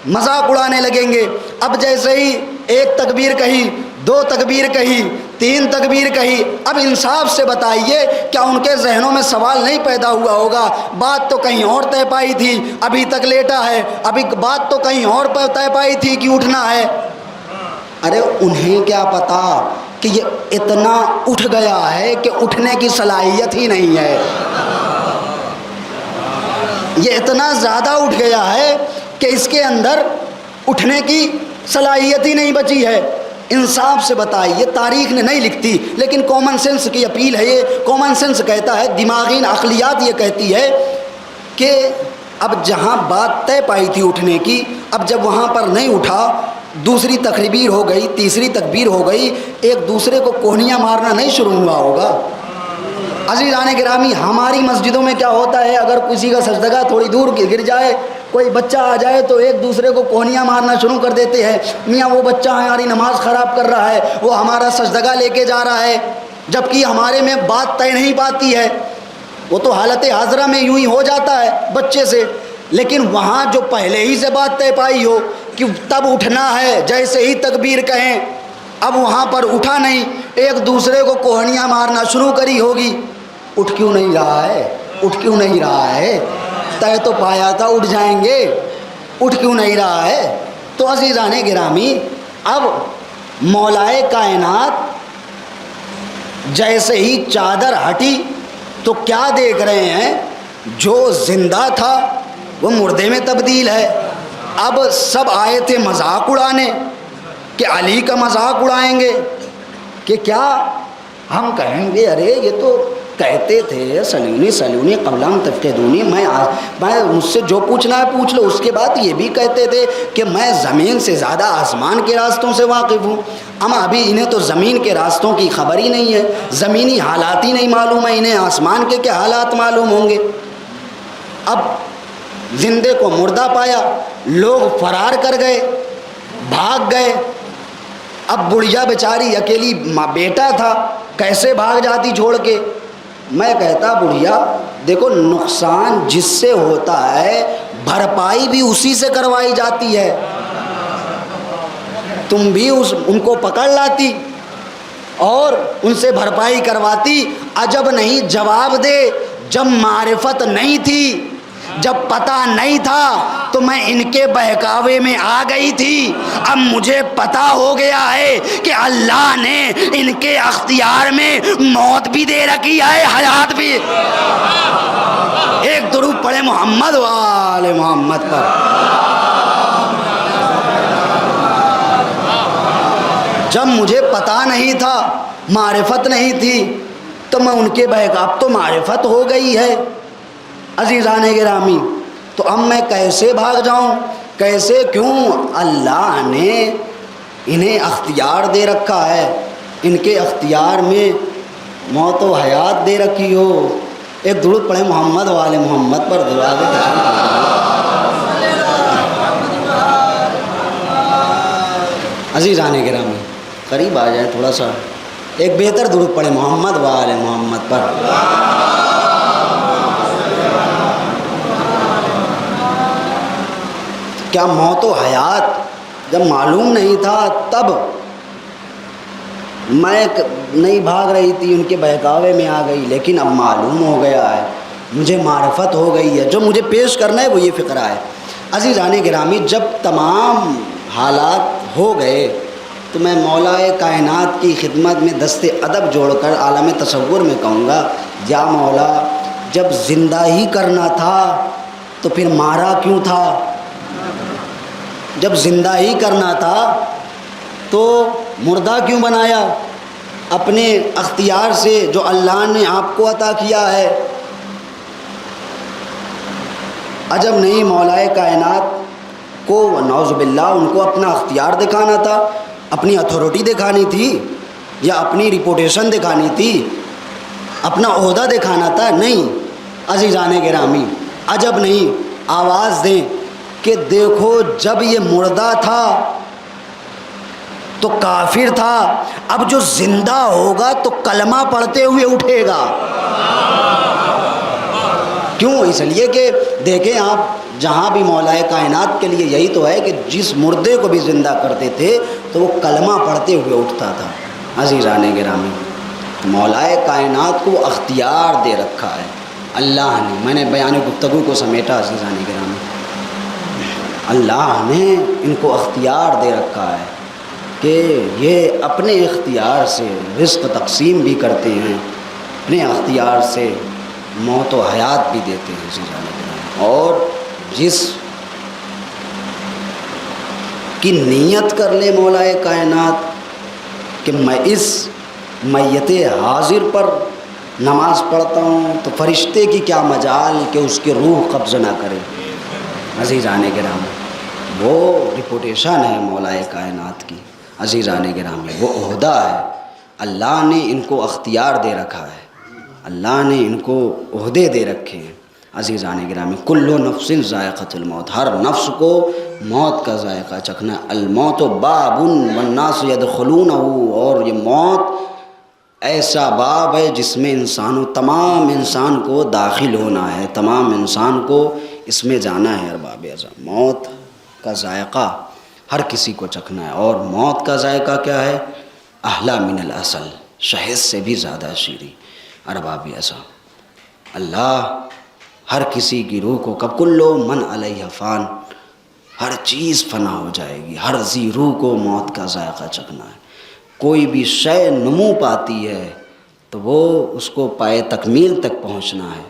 مذاق اڑانے لگیں گے. اب جیسے ہی 1 تکبیر کہی، 2 تکبیر کہی، 3 تکبیر کہی، اب انصاف سے بتائیے کیا ان کے ذہنوں میں سوال نہیں پیدا ہوا ہوگا؟ بات تو کہیں اور طے پائی تھی، ابھی تک لیٹا ہے. ابھی بات تو کہیں اور طے پائی تھی کہ اٹھنا ہے. ارے انہیں کیا پتا کہ یہ اتنا اٹھ گیا ہے کہ اٹھنے کی صلاحیت ہی نہیں ہے. یہ اتنا زیادہ اٹھ گیا ہے کہ اس کے اندر اٹھنے کی صلاحیت ہی نہیں بچی ہے. انصاف سے بتائیے، تاریخ نے نہیں لکھتی، لیکن کامن سینس کی اپیل ہے. یہ کامن سینس کہتا ہے، دماغی عقلیات یہ کہتی ہے کہ اب جہاں بات طے پائی تھی اٹھنے کی، اب جب وہاں پر نہیں اٹھا، دوسری تکبیر ہو گئی، تیسری تکبیر ہو گئی، ایک دوسرے کو کوہنیاں مارنا نہیں شروع ہوا ہوگا. عزیزان گرامی، ہماری مسجدوں میں کیا ہوتا ہے، اگر کسی کا سجدگاہ تھوڑی دور گر جائے، کوئی بچہ آ جائے تو ایک دوسرے کو کوہنیاں مارنا شروع کر دیتے ہیں. میاں وہ بچہ ہماری نماز خراب کر رہا ہے، وہ ہمارا سجدگاہ لے کے جا رہا ہے، جبکہ ہمارے میں بات طے نہیں پاتی ہے. وہ تو حالت حاضرہ میں یوں ہی ہو جاتا ہے بچے سے، لیکن وہاں جو پہلے ہی سے بات طے پائی ہو کہ تب اٹھنا ہے جیسے ہی تکبیر کہیں، اب وہاں پر اٹھا نہیں، ایک دوسرے کو کوہنیاں مارنا شروع کری ہوگی. اٹھ کیوں نہیں رہا ہے؟ اٹھ کیوں نہیں رہا ہے؟ طے تو پایا تھا اٹھ جائیں گے، اٹھ کیوں نہیں رہا ہے؟ تو عزیزان گرامی، اب مولائے کائنات جیسے ہی چادر ہٹی تو کیا دیکھ رہے ہیں؟ جو زندہ تھا وہ مردے میں تبدیل ہے. اب سب آئے تھے مذاق اڑانے کہ علی کا مذاق اڑائیں گے، کہ کیا ہم کہیں گے ارے یہ تو کہتے تھے سلونی سلونی قبل ان تفقدونی، میں مجھ سے جو پوچھنا ہے پوچھ لو۔ اس کے بعد یہ بھی کہتے تھے کہ میں زمین سے زیادہ آسمان کے راستوں سے واقف ہوں۔ اما ابھی انہیں تو زمین کے راستوں کی خبر ہی نہیں ہے، زمینی حالات ہی نہیں معلوم ہے، انہیں آسمان کے کیا حالات معلوم ہوں گے۔ اب زندے کو مردہ پایا، لوگ فرار کر گئے، بھاگ گئے۔ اب بڑھیا بیچاری اکیلی بیٹا تھا، کیسے بھاگ جاتی چھوڑ کے؟ میں کہتا بڑھیا دیکھو، نقصان جس سے ہوتا ہے بھرپائی بھی اسی سے کروائی جاتی ہے، تم بھی ان کو پکڑ لاتی اور ان سے بھرپائی کرواتی۔ عجب نہیں، جواب دے، جب معرفت نہیں تھی، جب پتہ نہیں تھا تو میں ان کے بہکاوے میں آ گئی تھی۔ اب مجھے پتہ ہو گیا ہے کہ اللہ نے ان کے اختیار میں موت بھی دے رکھی ہے، حیات بھی۔ ایک درود پڑھے محمد و آل محمد پر۔ جب مجھے پتہ نہیں تھا، معرفت نہیں تھی، تو میں ان کے اب تو معرفت ہو گئی ہے عزیزان گرامی، تو اب میں کیسے بھاگ جاؤں؟ کیسے؟ کیوں؟ اللہ نے انہیں اختیار دے رکھا ہے، ان کے اختیار میں موت و حیات دے رکھی ہو۔ ایک درود پڑھے محمد و آل محمد پر۔ دعا دے عزیزان گرامی قریب آ جائیں تھوڑا سا، ایک بہتر درود پڑھے محمد و آل محمد پر۔ کیا موت و حیات جب معلوم نہیں تھا تب میں نہیں بھاگ رہی تھی، ان کے بہکاوے میں آ گئی، لیکن اب معلوم ہو گیا ہے، مجھے معرفت ہو گئی ہے، جو مجھے پیش کرنا ہے وہ یہ فقرہ ہے۔ عزیزان گرامی جب تمام حالات ہو گئے تو میں مولا کائنات کی خدمت میں دست ادب جوڑ کر عالم تصور میں کہوں گا، یا مولا جب زندہ ہی کرنا تھا تو پھر مارا کیوں تھا؟ جب زندہ ہی کرنا تھا تو مردہ کیوں بنایا؟ اپنے اختیار سے جو اللہ نے آپ کو عطا کیا ہے۔ عجب نہیں، مولا کائنات کو نعوذ باللہ ان کو اپنا اختیار دکھانا تھا، اپنی اتھارٹی دکھانی تھی، یا اپنی ریپوٹیشن دکھانی تھی، اپنا عہدہ دکھانا تھا؟ نہیں عزیزان گرامی، عجب نہیں، آواز دیں کہ دیکھو جب یہ مردہ تھا تو کافر تھا، اب جو زندہ ہوگا تو کلمہ پڑھتے ہوئے اٹھے گا۔ کیوں؟ اس لیے کہ دیکھیں آپ جہاں بھی مولا کائنات کے لیے یہی تو ہے کہ جس مردے کو بھی زندہ کرتے تھے تو وہ کلمہ پڑھتے ہوئے اٹھتا تھا۔ عزیزان گرامی مولا کائنات کو اختیار دے رکھا ہے اللہ نے، میں نے بیان گفتگو کو سمیٹا عزیزان گرامی، اللہ نے ان کو اختیار دے رکھا ہے کہ یہ اپنے اختیار سے رزق تقسیم بھی کرتے ہیں، اپنے اختیار سے موت و حیات بھی دیتے ہیں عزیزان گرامی۔ اور جس کی نیت کر لے مولا کائنات کہ میں اس میت حاضر پر نماز پڑھتا ہوں تو فرشتے کی کیا مجال کہ اس کی روح قبض نہ کرے۔ عزیزان گرامی وہ ریپوٹیشن ہے مولا کائنات کی، عزیزان گرامی وہ عہدہ ہے، اللہ نے ان کو اختیار دے رکھا ہے، اللہ نے ان کو عہدے دے رکھے ہیں۔ عزیزان گرامی کل نفس ذائقۃ الموت، ہر نفس کو موت کا ذائقہ چکھنا ہے۔ الموت باب والناس یدخلونہ، اور یہ موت ایسا باب ہے جس میں تمام انسان کو داخل ہونا ہے، تمام انسان کو اس میں جانا ہے۔ ارباب اعظم موت کا ذائقہ ہر کسی کو چکھنا ہے، اور موت کا ذائقہ کیا ہے؟ احلی من العسل، شہد سے بھی زیادہ شیریں۔ ارباب اعظم اللہ ہر کسی کی روح کو کل من علیہ فان، ہر چیز فنا ہو جائے گی، ہر ذی روح کو موت کا ذائقہ چکھنا ہے۔ کوئی بھی شے نمو پاتی ہے تو وہ اس کو پائے تکمیل تک پہنچنا ہے۔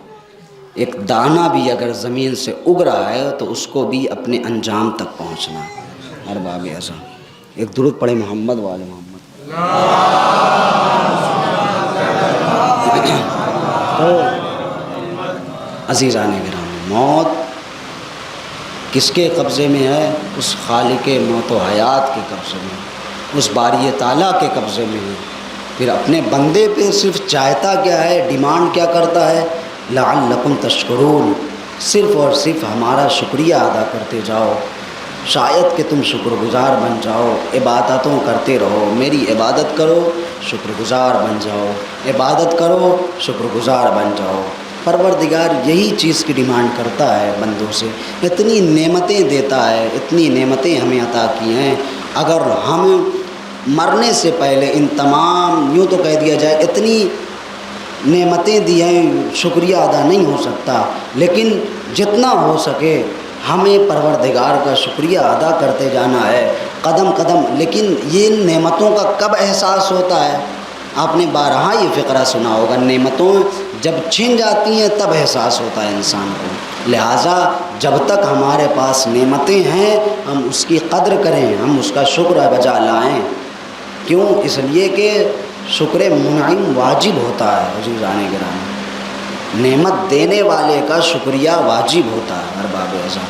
ایک دانہ بھی اگر زمین سے اگ رہا ہے تو اس کو بھی اپنے انجام تک پہنچنا ہے۔ ارباب اعظم ایک درود پڑھے محمد وآل محمد۔ تو عزیزان گرامی، موت کس کے قبضے میں ہے؟ اس خالق موت و حیات کے قبضے میں، اس باری تعالیٰ کے قبضے میں ہے۔ پھر اپنے بندے پہ صرف چاہتا کیا ہے، ڈیمانڈ کیا کرتا ہے؟ لعلکم تشکرون، صرف اور صرف ہمارا شکریہ ادا کرتے جاؤ، شاید کہ تم شکر گزار بن جاؤ، عبادتوں کرتے رہو، میری عبادت کرو شکر گزار بن جاؤ، عبادت کرو شکر گزار بن جاؤ۔ پروردگار یہی چیز کی ڈیمانڈ کرتا ہے بندوں سے، اتنی نعمتیں دیتا ہے، اتنی نعمتیں ہمیں عطا کی ہیں، اگر ہم مرنے سے پہلے ان تمام، یوں تو کہہ دیا جائے اتنی نعمتیں دی ہیں، شکریہ ادا نہیں ہو سکتا، لیکن جتنا ہو سکے ہمیں پروردگار کا شکریہ ادا کرتے جانا ہے قدم قدم۔ لیکن یہ نعمتوں کا کب احساس ہوتا ہے؟ آپ نے بارہا یہ فقرہ سنا ہوگا، نعمتوں جب چھن جاتی ہیں تب احساس ہوتا ہے انسان کو۔ لہٰذا جب تک ہمارے پاس نعمتیں ہیں ہم اس کی قدر کریں، ہم اس کا شکر بجا لائیں۔ کیوں؟ اس لیے کہ شکر منعم واجب ہوتا ہے عزیزان گرامی، نعمت دینے والے کا شکریہ واجب ہوتا ہے ارباب اعضاء۔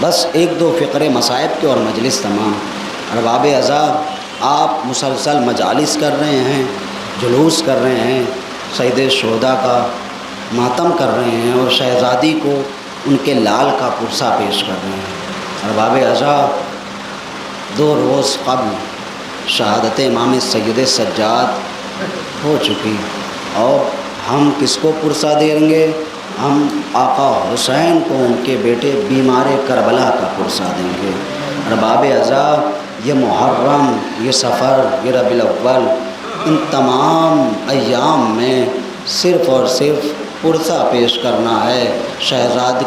بس ایک دو فقرے مصائب کے اور مجلس تمام۔ ارباب اعضاء، آپ مسلسل مجالس کر رہے ہیں، جلوس کر رہے ہیں، سید الشہداء کا ماتم کر رہے ہیں اور شہزادی کو ان کے لال کا پرسہ پیش کر رہے ہیں۔ ارباب اعضاء، 2 روز قبل شہادت امام سید سجاد ہو چکی، اور ہم کس کو پرسہ دیں گے؟ ہم آقا حسین کو ان کے بیٹے بیمار کربلا کا پرسہ دیں گے۔ ارباب اعضاء، یہ محرم، یہ سفر، یہ ربیع الاول، ان تمام ایام میں صرف اور صرف پرسہ پیش کرنا ہے۔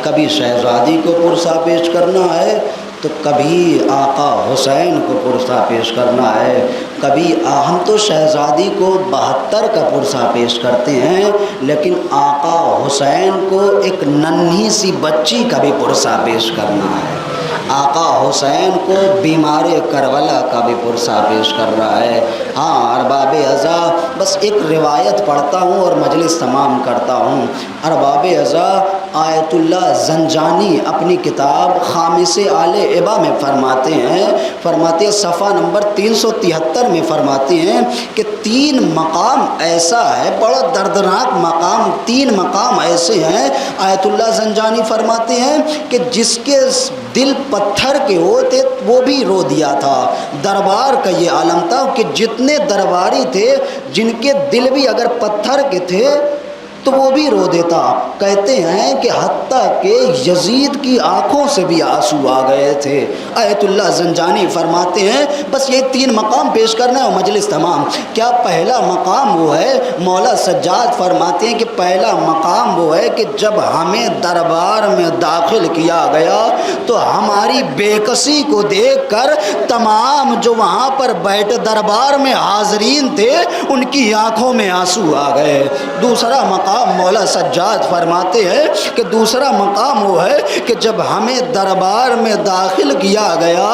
کبھی شہزادی کو پرسہ پیش کرنا ہے تو کبھی آقا حسین کو پرسہ پیش کرنا ہے، کبھی ہم تو شہزادی کو 72 کا پرسہ پیش کرتے ہیں، لیکن آقا حسین کو ایک ننھی سی بچی کا بھی پرسہ پیش کرنا ہے، آقا حسین کو بیمار کربلا کا بھی پرسہ پیش کر رہا ہے۔ ہاں ارباب اعضاء، بس ایک روایت پڑھتا ہوں اور مجلس تمام کرتا ہوں۔ ارباب اعضاء، آیت اللہ زنجانی اپنی کتاب خامس آل عبا میں فرماتے ہیں صفحہ نمبر 373 میں فرماتے ہیں کہ 3 مقام ایسا ہے، بڑا دردناک مقام، 3 مقام ایسے ہیں، آیت اللہ زنجانی فرماتے ہیں کہ جس کے دل پتھر کے ہوتے وہ بھی رو دیا تھا۔ دربار کا یہ عالم تھا کہ جتنے درباری تھے جن کے دل بھی اگر پتھر کے تھے تو وہ بھی رو دیتا۔ کہتے ہیں کہ حتیٰ کہ یزید کی آنکھوں سے بھی آنسو آ گئے تھے۔ آیت اللہ زنجانی فرماتے ہیں بس یہ 3 مقام پیش کرنا ہے اور مجلس تمام۔ کیا پہلا مقام وہ ہے، مولا سجاد فرماتے ہیں کہ پہلا مقام وہ ہے کہ جب ہمیں دربار میں داخل کیا گیا تو ہماری بے کسی کو دیکھ کر تمام جو وہاں پر بیٹھے دربار میں حاضرین تھے ان کی آنکھوں میں آنسو آ گئے۔ دوسرا مقام مولا سجاد فرماتے ہیں کہ دوسرا مقام وہ ہے کہ جب ہمیں دربار میں داخل کیا گیا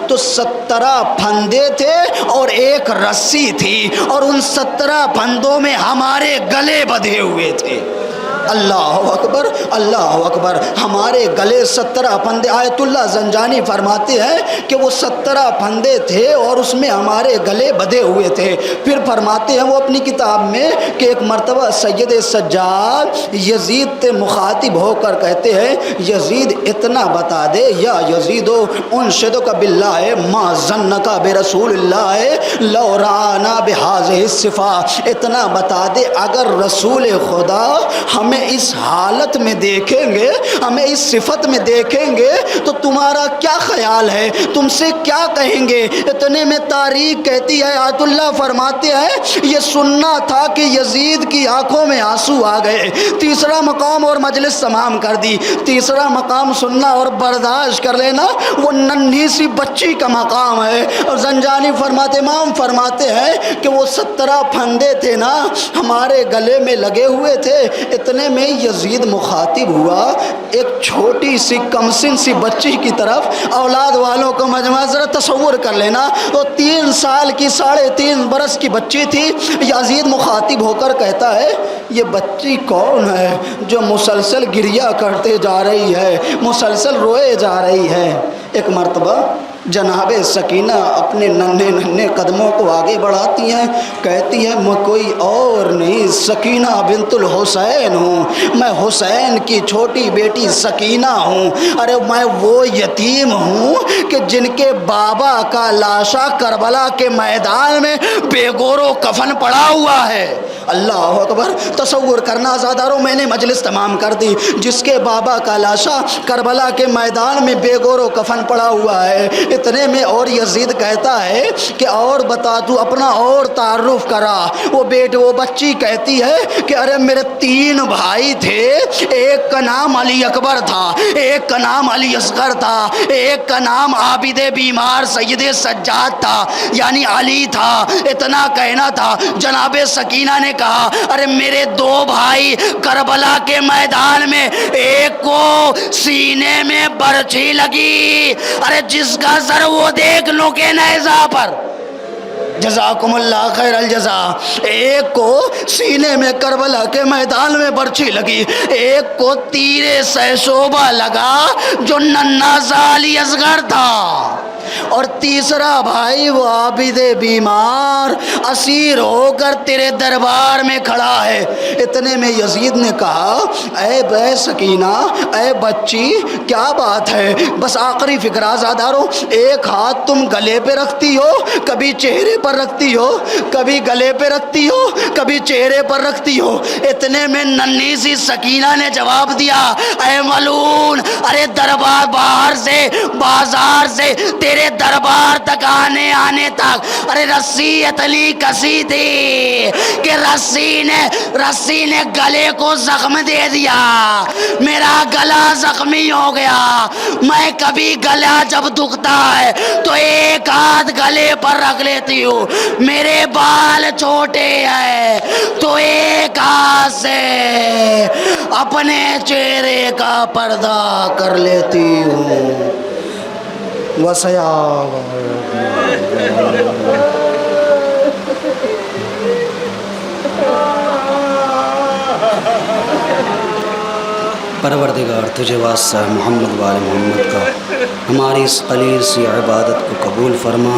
تو 17 پھندے تھے اور 1 رسی تھی، اور ان 17 پھندوں میں ہمارے گلے بدھے ہوئے تھے۔ اللہ اکبر، اللہ اکبر، ہمارے گلے 17 پھندے۔ آیت اللہ زنجانی فرماتے ہیں کہ وہ 17 پھندے تھے اور اس میں ہمارے گلے بدھے ہوئے تھے۔ پھر فرماتے ہیں وہ اپنی کتاب میں کہ ایک مرتبہ سید سجاد یزید سے مخاطب ہو کر کہتے ہیں یزید اتنا بتا دے، یا یزیدو انشدک باللہ ما ظنک برسول اللہ لو رانا بہذہ الصفا، اتنا بتا دے اگر رسول خدا ہمیں اس حالت میں دیکھیں گے، ہمیں اس صفت میں دیکھیں گے تو تمہارا کیا خیال ہے، تم سے کیا کہیں گے؟ اتنے میں تاریخ کہتی ہے، آیت اللہ فرماتے ہیں یہ سننا تھا کہ یزید کی آنکھوں میں آنسو آ گئے۔ تیسرا مقام اور مجلس تمام کر دی۔ تیسرا مقام سننا اور برداشت کر لینا، وہ ننھی سی بچی کا مقام ہے۔ اور زنجانی فرماتے، امام فرماتے ہیں کہ وہ 17 پھندے تھے نا ہمارے گلے میں لگے ہوئے تھے، اتنے اتنے میں یزید مخاطب ہوا ایک چھوٹی سی کمسن سی بچی کی طرف، اولاد والوں کو مجمع ذرا تصور کر لینا، وہ 3 سال کی 3.5 برس کی بچی تھی۔ یزید مخاطب ہو کر کہتا ہے یہ بچی کون ہے جو مسلسل گریہ کرتے جا رہی ہے، مسلسل روئے جا رہی ہے؟ ایک مرتبہ جناب سکینہ اپنے ننھے قدموں کو آگے بڑھاتی ہیں، کہتی ہیں میں کوئی اور نہیں سکینہ بنت الحسین ہوں، میں حسین کی چھوٹی بیٹی سکینہ ہوں۔ ارے میں وہ یتیم ہوں کہ جن کے بابا کا لاشا کربلا کے میدان میں بے گور و کفن پڑا ہوا ہے۔ اللہ اکبر! تصور کرنا زادارو، میں نے مجلس تمام کر دی، جس کے بابا کا لاشا کربلا کے میدان میں بے گور و کفن پڑا ہوا ہے۔ اتنے میں اور یزید کہتا ہے کہ اور بتا تو اپنا اور تعارف کرا۔ وہ بچی کہتی ہے کہ ارے میرے 3 بھائی تھے، ایک کا نام علی اکبر تھا، ایک کا نام علی اصغر تھا، ایک کا نام عابد بیمار سید سجاد تھا، یعنی علی تھا۔ اتنا کہنا تھا، جناب سکینہ نے کہا ارے میرے 2 بھائی کربلا کے میدان میں، ایک کو سینے میں برچھی لگی، ارے جس کا سر وہ دیکھ لو کہ نیزہ پر، جزاکم اللہ خیر الجزا۔ ایک کو سینے میں کربلا کے میدان میں برچھی لگی، ایک کو تیر سیشوبہ لگا جو ننھا سا علی اصغر تھا، اور تیسرا بھائی وہ عابد بیمار اسیر ہو کر تیرے دربار میں کھڑا ہے۔ اتنے میں یزید نے کہا اے سکینہ، اے بچی، کیا بات ہے؟ بس آخری فکرہ زادارو، ایک ہاتھ تم گلے پہ رکھتی ہو، کبھی چہرے پر رکھتی ہو، کبھی گلے پہ رکھتی ہو، کبھی چہرے پر رکھتی ہو۔ اتنے میں ننھی سی سکینہ نے جواب دیا اے ملعون، ارے دربار باہر سے بازار سے تیرے دربار تک آنے تک ارے رسی اتنی کسی تھی کہ رسی نے گلے کو زخم دے دیا، میرا گلا زخمی ہو گیا۔ میں کبھی گلا جب دکھتا ہے تو ایک ہاتھ گلے پر رکھ لیتی ہوں، میرے بال چھوٹے ہیں تو ایک ہاتھ سے اپنے چہرے کا پردہ کر لیتی ہوں۔ پروردگار تجھے واسطہ ہے محمد وال محمد کا، ہماری اس قلیل سی عبادت کو قبول فرما۔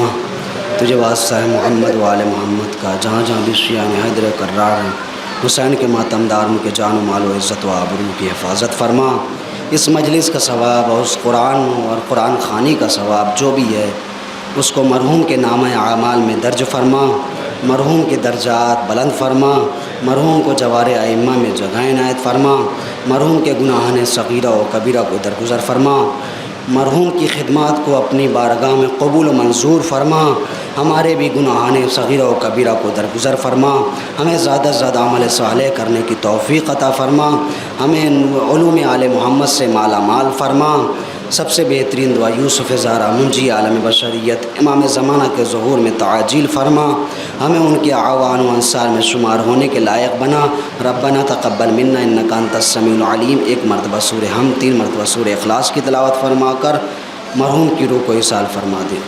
تجھے واسطہ ہے محمد وال محمد کا، جہاں جہاں بھی شیعہ حیدر کرار ہیں، حسین کے ماتمدار ان کے جان و مال و عزت و آبرو کی حفاظت فرما۔ اس مجلس کا ثواب اور اس قرآن اور قرآن خوانی کا ثواب جو بھی ہے اس کو مرحوم کے نامہ اعمال میں درج فرما، مرحوم کے درجات بلند فرما، مرحوم کو جوار ائمہ میں جگہ عنایت فرما، مرحوم کے گناہان صغیرہ و کبیرہ کو درگزر فرما، مرحوم کی خدمات کو اپنی بارگاہ میں قبول و منظور فرما، ہمارے بھی گناہان صغیرہ و کبیرہ کو درگزر فرما، ہمیں زیادہ سے زیادہ عمل صالح کرنے کی توفیق عطا فرما، ہمیں علوم آل محمد سے مالا مال فرما۔ سب سے بہترین دعا یوسف زہرا منجی عالم بشریت امام زمانہ کے ظہور میں تعاجیل فرما، ہمیں ان کے اعوان و انصار میں شمار ہونے کے لائق بنا۔ ربنا تقبل منا انک انت السمیع العلیم۔ 1 مرتبہ سورہ حمد، 3 مرتبہ سورہ اخلاص کی تلاوت فرما کر مرحوم کی روح کو ایصال فرما دے۔